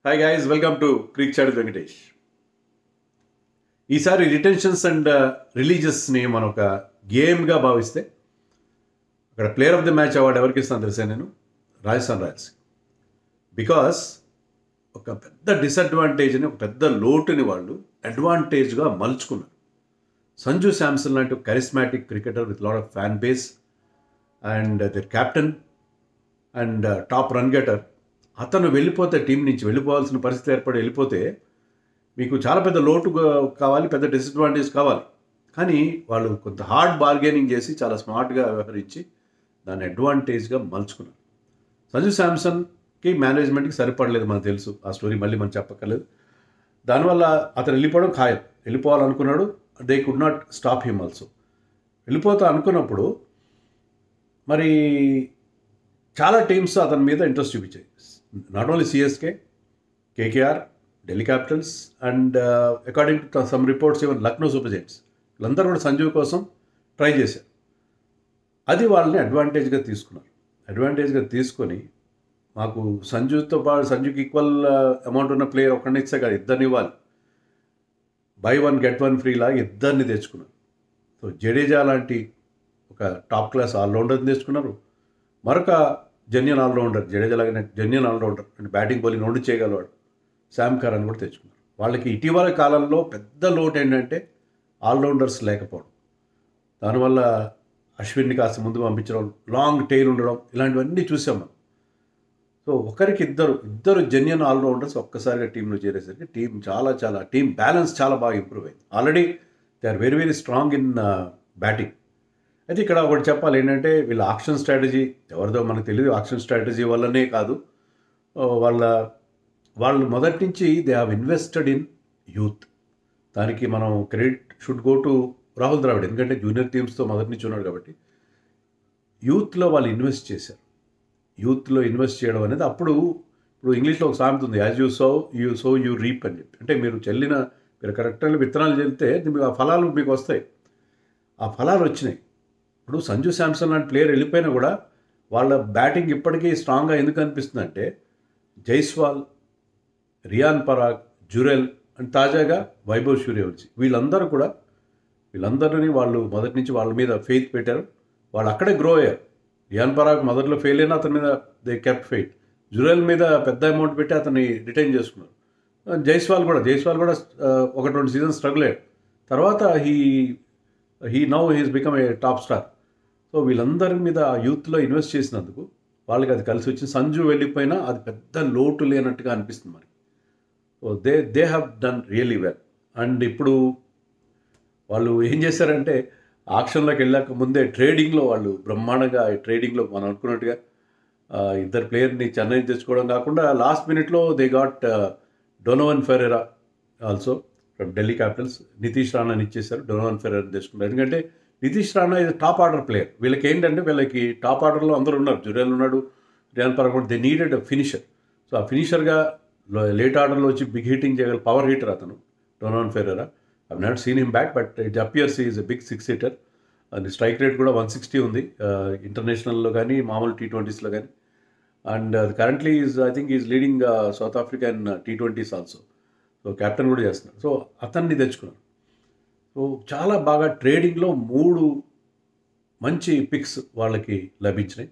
Hi guys, welcome to crick chat Venkatesh. ఈసారి retentions and రిలీజెస్ని మనం ఒక గేమ్గా భావిస్తే అక్కడ player of the match award ఎవరికి ఇస్తాను తెలిసే నేను రాజస్థాన్ రాయల్స్. బికాస్ ఒక పెద్ద డిసడ్వాంటేజ్ని, ఒక పెద్ద లోటుని వాళ్ళు అడ్వాంటేజ్గా మలుచుకున్నారు. సంజు శాంసన్ లాంటి ఒక charismatic cricketer with lot of fan base and their captain and top run getter, అతను వెళ్ళిపోతే టీం నుంచి వెళ్ళిపోవాల్సిన పరిస్థితి ఏర్పడి వెళ్ళిపోతే మీకు చాలా పెద్ద లోటు కావాలి, పెద్ద డిసడ్వాంటేజ్ కావాలి. కానీ వాళ్ళు కొంత హార్డ్ బార్గెనింగ్ చేసి చాలా స్మార్ట్గా వ్యవహరించి దాన్ని అడ్వాంటేజ్గా మలుచుకున్నారు. సంజు శాంసన్కి మేనేజ్మెంట్కి సరిపడలేదు, మనకు తెలుసు ఆ స్టోరీ, మళ్ళీ మనం చెప్పక్కర్లేదు. దానివల్ల అతను వెళ్ళిపోవడం ఖాయం. వెళ్ళిపోవాలనుకున్నాడు, they could not stop him also. వెళ్ళిపోతా అనుకున్నప్పుడు మరి చాలా టీమ్స్ అతని మీద ఇంట్రెస్ట్ చూపించాయి. Not only CSK, KKR, Delhi Capitals and according to some reports even Lucknow Super Giants, వీళ్ళందరూ కూడా సంజు కోసం ట్రై చేశారు. అది వాళ్ళని అడ్వాంటేజ్గా తీసుకున్నారు. అడ్వాంటేజ్గా తీసుకొని మాకు సంజుతో పాటు సంజుకి ఈక్వల్ అమౌంట్ ఉన్న ప్లేయర్ ఒకరిని ఇచ్చే కాదు, ఇద్దరిని ఇవ్వాలి, by one get one free లాగా ఇద్దరిని తెచ్చుకున్నారు. సో జడేజా లాంటి ఒక టాప్ క్లాస్ ఆల్రౌండర్ని తెచ్చుకున్నారు, మరొక జెన్యున్ ఆల్రౌండర్, జడేజా లాగానే జెన్యున్ ఆల్రౌండర్ అంటే బ్యాటింగ్ బౌలింగ్ రెండు చేయగలవాడు, శామ్ కరన్ కూడా తెచ్చుకున్నారు. వాళ్ళకి ఇటీవల కాలంలో పెద్ద లోటు ఏంటంటే ఆల్రౌండర్స్ లేకపోవడం. దానివల్ల అశ్విన్ని కాస్త ముందు పంపించడం, లాంగ్ టైల్ ఉండడం, ఇలాంటివన్నీ చూసాం మనం. సో ఒకరికి ఇద్దరు జెన్యున్ ఆల్రౌండర్స్ ఒక్కసారిగా టీంలో చేరేసరికి టీం బ్యాలెన్స్ చాలా బాగా ఇంప్రూవ్ అయింది. Already they are very very strong in batting. అయితే ఇక్కడ ఒకటి చెప్పాలి ఏంటంటే, వీళ్ళ ఆక్షన్ స్ట్రాటజీ ఎవరిదో మనకు తెలియదు. ఆక్షన్ స్ట్రాటజీ వల్లనే కాదు, వాళ్ళు మొదటి నుంచి they have invested in youth. దానికి మనం credit should go to Rahul Dravid, ఎందుకంటే జూనియర్ టీమ్స్తో మొదటి నుంచి ఉన్నాడు కాబట్టి యూత్లో వాళ్ళు ఇన్వెస్ట్ చేశారు. యూత్లో ఇన్వెస్ట్ చేయడం అనేది ఇప్పుడు ఇంగ్లీష్లో ఒక సామెత ఉంది, as you so you reap అని చెప్పి. అంటే మీరు కరెక్ట్గా విత్తనాలు చెల్లితే మీకు ఆ ఫలాలు మీకు వస్తాయి. ఆ ఫలాలు వచ్చినాయి. ఇప్పుడు సంజు శాంసన్ లాంటి ప్లేయర్ వెళ్ళిపోయినా కూడా వాళ్ళ బ్యాటింగ్ ఇప్పటికీ స్ట్రాంగ్గా ఎందుకు అనిపిస్తుందంటే జైస్వాల్, రియాన్ పరాగ్, జురెల్ అండ్ తాజాగా వైభవ్ సూర్యవంశీ, వీళ్ళందరినీ వాళ్ళు మొదటి నుంచి వాళ్ళ మీద ఫెయిత్ పెట్టారు. వాళ్ళు అక్కడే గ్రో అయ్యారు. రియాన్ పరాగ్ మొదట్లో ఫెయిల్ అయినా అతని మీద దే కెప్ట్ ఫెయిత్. జురెల్ మీద పెద్ద అమౌంట్ పెట్టి అతన్ని రిటైన్ చేసుకున్నారు. జైస్వాల్ కూడా 1-2 సీజన్స్ స్ట్రగుల్ అయ్యాడు. తర్వాత he he's become a top star. So వీళ్ళందరి మీద యూత్లో ఇన్వెస్ట్ చేసినందుకు వాళ్ళకి అది కలిసి వచ్చింది. సంజు వెళ్ళిపోయినా అది పెద్ద లోటు లేనట్టుగా అనిపిస్తుంది మరి. So they have done really well. And ఇప్పుడు వాళ్ళు ఏం చేశారంటే ఆక్షన్లోకి వెళ్ళాక ముందే ట్రేడింగ్లో వాళ్ళు బ్రహ్మాండంగా, ట్రేడింగ్లో మనం అనుకున్నట్టుగా ఇద్దరు ప్లేయర్ని చెన్నై తెచ్చుకోవడం కాకుండా లాస్ట్ మినిట్లో they got Donovan Ferreira also from Delhi Capitals. Nitish రాణాని ఇచ్చేశారు, డొనోవన్ ఫెరెరాని తెచ్చుకున్నారు. ఎందుకంటే నితీష్ రాణా ఇది టాప్ ఆర్డర్ ప్లేయర్. వీళ్ళకి టాప్ ఆర్డర్లో అందరూ ఉన్నారు, జురేల్ ఉన్నాడు, Riyan Parag, they needed a finisher. So ఆ ఫినిషర్గా లేట్ ఆర్డర్లో వచ్చి బిగ్ హిట్టింగ్ చేయగల పవర్ హిటర్ అతను Donovan Ferreira. I not seen him back, but it appears is a big 6 hitter. అది స్ట్రైక్ రేట్ కూడా 160 ఉంది ఇంటర్నేషనల్లో కానీ మామూలు T20స్లో కానీ. And currently I think is leading south African T20s also. So captain కూడా చేస్తున్నారు. సో అతన్ని తెచ్చుకున్నారు. సో చాలా బాగా ట్రేడింగ్లో 3 మంచి పిక్స్ వాళ్ళకి లభించినాయి.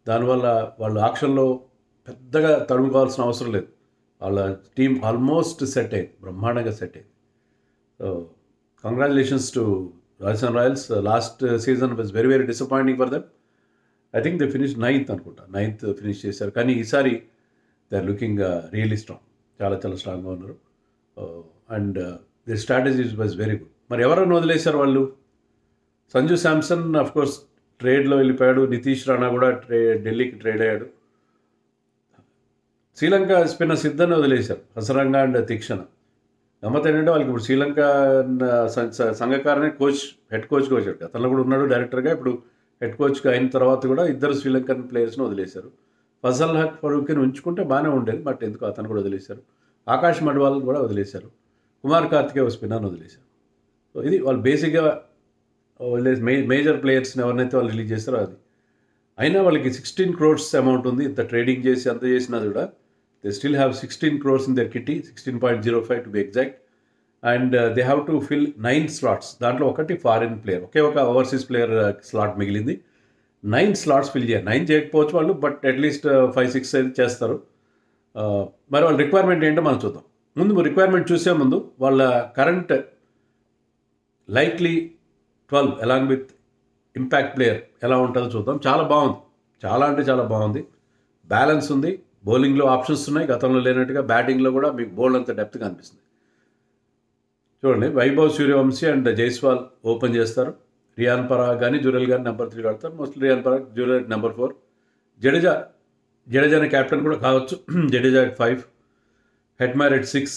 దానివల్ల వాళ్ళు ఆక్షన్లో పెద్దగా తడుముకోవాల్సిన అవసరం లేదు. వాళ్ళ టీం ఆల్మోస్ట్ సెట్ అయింది, బ్రహ్మాండంగా సెట్ అయింది. So congratulations to Rajasthan Royals. Last season was very very disappointing for them. I think they finish 9th అనుకుంటా, 9th ఫినిష్ చేశారు. కానీ ఈసారి they are looking really strong, చాలా స్ట్రాంగ్గా ఉన్నారు. And the strategy was very good. మరి ఎవరైనా వదిలేశారు వాళ్ళు? సంజు శాంసన్ అఫ్కోర్స్ ట్రేడ్లో వెళ్ళిపోయాడు. నితీష్ రాణా కూడా ఢిల్లీకి ట్రేడ్ అయ్యాడు. శ్రీలంక స్పిన్నర్ సిద్ధని వదిలేశారు, హసరంగా అండ్ తీక్షణ. గమ్మత్ ఏంటంటే వాళ్ళకి ఇప్పుడు శ్రీలంక సంఘకారనే హెడ్ కోచ్గా వచ్చాడు. అతను కూడా ఉన్నాడు డైరెక్టర్గా. ఇప్పుడు హెడ్ కోచ్గా అయిన తర్వాత కూడా ఇద్దరు శ్రీలంకన్ ప్లేయర్స్ని వదిలేశారు. ఫజల్ హక్ ఫరూక్ని ఉంచుకుంటే బాగానే ఉండేది, బట్ ఎందుకు అతను కూడా వదిలేశారు. ఆకాష్ మడ్వాల్ని కూడా వదిలేశారు. కుమార్ కార్తికేయ స్పిన్నర్ని వదిలేశారు. సో ఇది వాళ్ళు బేసిక్గా మేజర్ ప్లేయర్స్ని ఎవరినైతే వాళ్ళు రిలీజ్ చేస్తారో అది. అయినా వాళ్ళకి 16 crores అమౌంట్ ఉంది. ఇంత ట్రేడింగ్ చేసి అంత చేసినా కూడా They still have 16 crores in their kitty, 16.05 to be exact. And they have to fill 9 slots. దాంట్లో ఒకటి ఫారిన్ ప్లేయర్, ఒకే ఒక ఓవర్సీస్ ప్లేయర్ స్లాట్ మిగిలింది. 9 స్లాట్స్ ఫిల్ చేయాలి. 9 చేయకపోవచ్చు వాళ్ళు, బట్ అట్లీస్ట్ 5-6 అయితే చేస్తారు. మరి వాళ్ళ రిక్వైర్మెంట్ ఏంటో మనం చూద్దాం. ముందు రిక్వైర్మెంట్ చూసే ముందు వాళ్ళ current likely 12 along with impact player ఎలా ఉంటుందో చూద్దాం. చాలా బాగుంది, చాలా అంటే చాలా బాగుంది. బ్యాలెన్స్ ఉంది, బౌలింగ్లో ఆప్షన్స్ ఉన్నాయి గతంలో లేనట్టుగా. బ్యాటింగ్లో కూడా మీకు బౌల్ అంత డెప్త్ కనిపిస్తుంది. చూడండి, వైభవ్ సూర్యవంశీ అండ్ జైస్వాల్ ఓపెన్ చేస్తారు. రియాన్ పరాగ్ కానీ జురెల్ కానీ నెంబర్ 3 ఆడతారు. Mostly Riyan Parag, Jurel number 4. జడేజాని క్యాప్టెన్ కూడా కావచ్చు. Jadeja at 5, Hetmyer at 6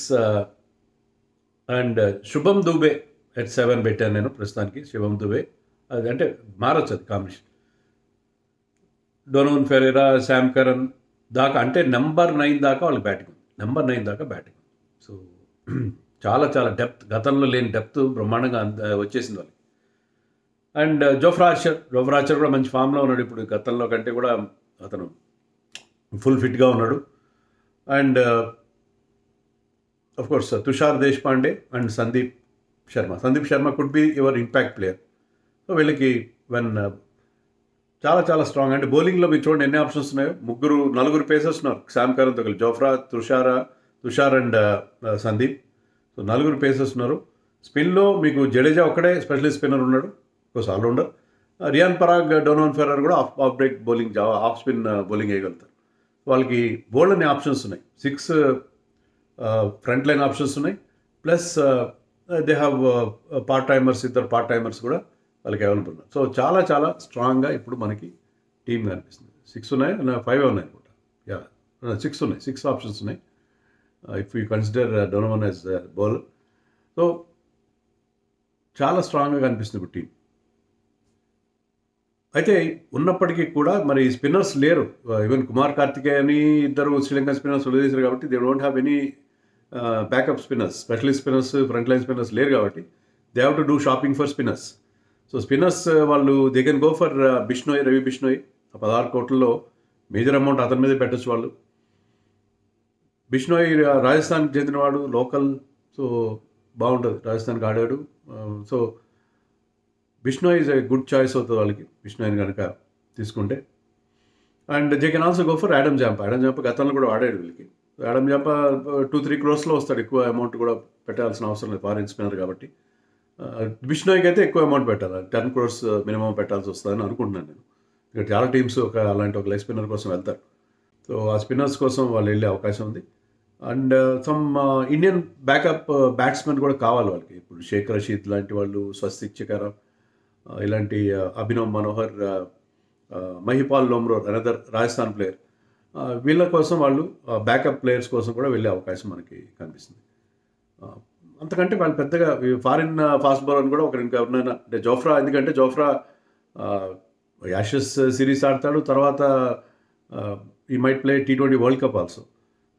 and Shubham Dubey at 7 పెట్టాను నేను ప్రస్తుతానికి. శుభం దుబే అది అంటే మారచ్చు, అది combination. Donovan Ferreira, Sam Curran దాకా అంటే నెంబర్ 9 దాకా వాళ్ళకి బ్యాటింగ్ ఉంది. నెంబర్ 9 దాకా బ్యాటింగ్. సో చాలా చాలా డెప్త్, గతంలో లేని డెప్త్ బ్రహ్మాండంగా వచ్చేసింది వాళ్ళకి. అండ్ జోఫ్రా ఆర్చర్ కూడా మంచి ఫామ్లో ఉన్నాడు ఇప్పుడు. గతంలో కంటే కూడా అతను ఫుల్ ఫిట్గా ఉన్నాడు. And of course Tushar Deshpande and Sandeep Sharma could be your impact player. So వీళ్ళకి చాలా చాలా స్ట్రాంగ్. అంటే బౌలింగ్లో మీరు చూడండి ఎన్ని ఆప్షన్స్ ఉన్నాయో. 4 పేసర్స్ ఉన్నారు. శామ్ కరన్తో కలిసి Jofra, Tushar and Sandeep. So 4 pacers ఉన్నారు. స్పిన్లో మీకు జడేజా ఒక్కడే స్పెషలిస్ట్ స్పిన్నర్ ఉన్నాడు, course allrounder. Riyan Parag, Donovan Ferreira కూడా off break bowling, off spin bowling వేయగలుగుతారు. వాళ్ళకి బోల్డ్ అనే ఆప్షన్స్ ఉన్నాయి. 6 ఫ్రంట్ లైన్ ఆప్షన్స్ ఉన్నాయి. ప్లస్ దే హ్యావ్ ఇద్దరు పార్ట్ టైమర్స్ కూడా వాళ్ళకి అవైలబుల్ ఉన్నారు. సో చాలా చాలా స్ట్రాంగ్గా ఇప్పుడు మనకి టీం కనిపిస్తుంది. 6 ఉన్నాయి, 5 ఉన్నాయి అనుకుంటా. 6 ఉన్నాయి, 6 ఆప్షన్స్ ఉన్నాయి if you consider Donovan as bowler. So చాలా స్ట్రాంగ్గా కనిపిస్తుంది ఇప్పుడు టీం. అయితే ఉన్నప్పటికీ కూడా మరి స్పిన్నర్స్ లేరు. ఈవెన్ కుమార్ కార్తికేయని ఇద్దరు శ్రీలంకన్ స్పిన్నర్స్ వదిలేశారు కాబట్టి they don't have any backup spinners, specialist spinners, front line spinners లేరు కాబట్టి they have to do shopping for spinners. So spinners వాళ్ళు they can go for Ravi Bishnoi. 16 కోట్లలో మేజర్ అమౌంట్ అతని మీద పెట్టచ్చు వాళ్ళు. బిష్నోయ్ రాజస్థాన్కి చెందినవాడు, లోకల్. సో బాగుంటుంది, రాజస్థాన్కి ఆడాడు. So Bishnoi is a good choice అవుతుంది వాళ్ళకి, బిష్నోయ్ని కనుక తీసుకుంటే. And they can also go for Adam Zampa గతంలో కూడా ఆడాడు వీళ్ళకి. యాడమ్ జాంపా 2-3 క్రోర్స్లో వస్తాడు. ఎక్కువ అమౌంట్ కూడా పెట్టాల్సిన అవసరం లేదు, ఫారిన్ స్పిన్నర్ కాబట్టి. బిష్నోయ్కి అయితే ఎక్కువ అమౌంట్ పెట్టాలి, 10 crores మినిమం పెట్టాల్సి వస్తుందని అనుకుంటున్నాను నేను. ఇక్కడ చాలా టీమ్స్ అలాంటి ఒక లెగ్ స్పిన్నర్ కోసం వెళ్తారు. సో ఆ స్పిన్నర్స్ కోసం వాళ్ళు వెళ్ళే అవకాశం ఉంది. And some Indian backup batsmen కూడా కావాలి వాళ్ళకి. ఇప్పుడు షేక్ రషీద్ లాంటి వాళ్ళు, స్వస్తిక్ చికారా ఇలాంటి, అభినవ్ మనోహర్, మహిపాల్ లోమ్రోర్ అనదర్ రాజస్థాన్ ప్లేయర్, వీళ్ళ కోసం వాళ్ళు బ్యాకప్ ప్లేయర్స్ కోసం కూడా వెళ్ళే అవకాశం మనకి కనిపిస్తుంది. అంతకంటే వాళ్ళు పెద్దగా ఫారిన్ ఫాస్ట్ బౌలర్ కూడా ఒకరు ఇంకా ఎవరైనా అంటే జోఫ్రా, ఎందుకంటే జోఫ్రా యాషెస్ సిరీస్ ఆడతాడు, తర్వాత he might play T20 world cup also.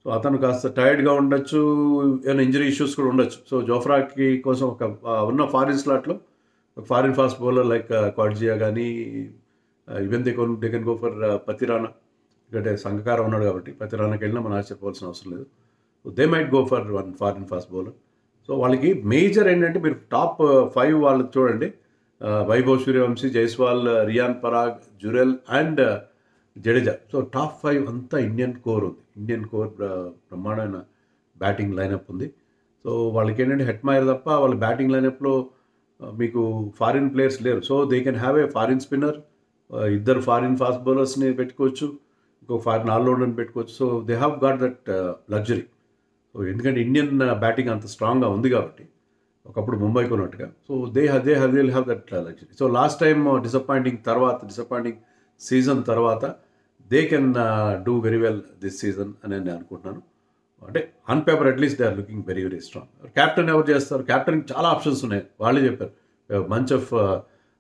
So అతను కాస్త టైర్డ్గా ఉండొచ్చు, ఏమైనా ఇంజరీ ఇష్యూస్ కూడా ఉండొచ్చు. సో జోఫ్రాకి కోసం ఒక ఉన్న ఫారిన్ స్లాట్లో ఒక ఫారిన్ ఫాస్ట్ బౌలర్ లైక్ క్వాడ్జియా కానీ, even they can go for Pathirana. ఎందుకంటే సంఘకారం ఉన్నాడు కాబట్టి పతిరానాకి వెళ్ళినా మనం ఆశ్చర్యపోవాల్సిన అవసరం లేదు. So they might go for one foreign fast bowler. So వాళ్ళకి మేజర్ ఏంటంటే మీరు టాప్ 5 వాళ్ళు చూడండి, Vaibhav Suryavanshi, Jaiswal, Riyan Parag, Jurel and Jadeja. So top 5 అంతా ఇండియన్ కోర్ ఉంది. ఇండియన్ కోర్ బ్రహ్మాండమైన బ్యాటింగ్ లైనప్ ఉంది. సో వాళ్ళకి ఏంటంటే హెట్మైర్ తప్ప వాళ్ళ బ్యాటింగ్ లైనప్లో మీకు ఫారిన్ ప్లేయర్స్ లేరు. So they can have a foreign spinner, ఇద్దరు ఫారిన్ ఫాస్ట్ బౌలర్స్ని పెట్టుకోవచ్చు, ఇంకో ఫారిన్ ఆల్రౌండర్ని పెట్టుకోవచ్చు. So they have got that luxury. So ఎందుకంటే ఇండియన్ బ్యాటింగ్ అంత స్ట్రాంగ్గా ఉంది కాబట్టి, ఒకప్పుడు ముంబైకి ఉన్నట్టుగా. So they will have that luxury. So last time disappointing season తర్వాత they can do very well this season అని నేను అనుకుంటున్నాను. అంటే on paper at least they are looking very very strong. Captain ఎవరు చేస్తారు? క్యాప్టెన్కి చాలా ఆప్షన్స్ ఉన్నాయి. వాళ్ళే చెప్పారు మంచ్ ఆఫ్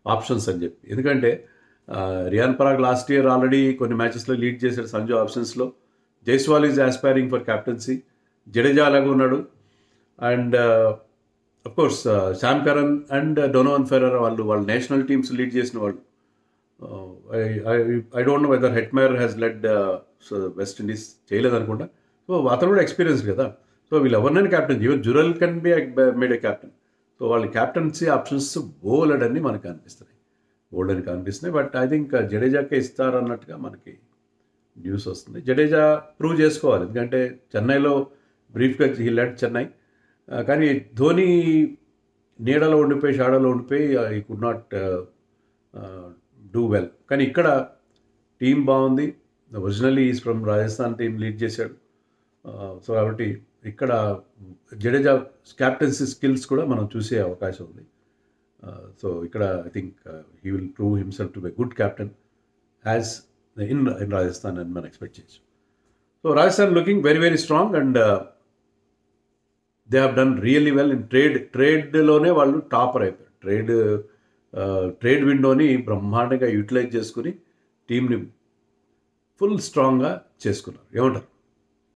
ఆప్షన్స్ అని చెప్పి. ఎందుకంటే Riyan Parag last year already కొన్ని మ్యాచెస్లో లీడ్ చేశాడు సంజు ఆప్షన్స్లో. Jaiswal is aspiring for captaincy. Jadeja అలాగే ఉన్నాడు. And of course Sam Curran and Donovan Ferreira వాళ్ళు నేషనల్ టీమ్స్ లీడ్ చేసిన వాళ్ళు. I don't know whether Hetmyer has led West Indies, చేయలేదు అనుకుంటా. సో అతను కూడా ఎక్స్పీరియన్స్ కదా. సో వీళ్ళు ఎవరినైనా captain, even Jurel can be made A captain. So వాళ్ళ క్యాప్టెన్సీ ఆప్షన్స్ బోలెడన్ని మనకు కనిపిస్తున్నాయి. బట్ ఐ థింక్ జడేజాకే ఇస్తారన్నట్టుగా మనకి న్యూస్ వస్తుంది. జడేజా ప్రూవ్ చేసుకోవాలి, ఎందుకంటే చెన్నైలో బ్రీఫ్గా హీ లెడ్ చెన్నై. కానీ ధోని నీడలో ఉండిపోయి, షాడోలో ఉండిపోయి ఈ కుడ్ నాట్ డూ వెల్. కానీ ఇక్కడ టీం బాగుంది. Originally is from Rajasthan team lead చేశాడు. సో కాబట్టి ఇక్కడ జడేజా క్యాప్టెన్సీ స్కిల్స్ కూడా మనం చూసే అవకాశం ఉంది. సో ఇక్కడ I think he will prove himself to be good captain as in Rajasthan అని మనం ఎక్స్పెక్ట్ చేయొచ్చు. So Rajasthan looking very very strong and they have done really well in ట్రేడ్లోనే వాళ్ళు టాపర్ అయిపోయారు. ట్రేడ్ విండోని బ్రహ్మాండంగా యూటిలైజ్ చేసుకుని టీంని ఫుల్ స్ట్రాంగ్గా చేసుకున్నారు. ఏమంటారు?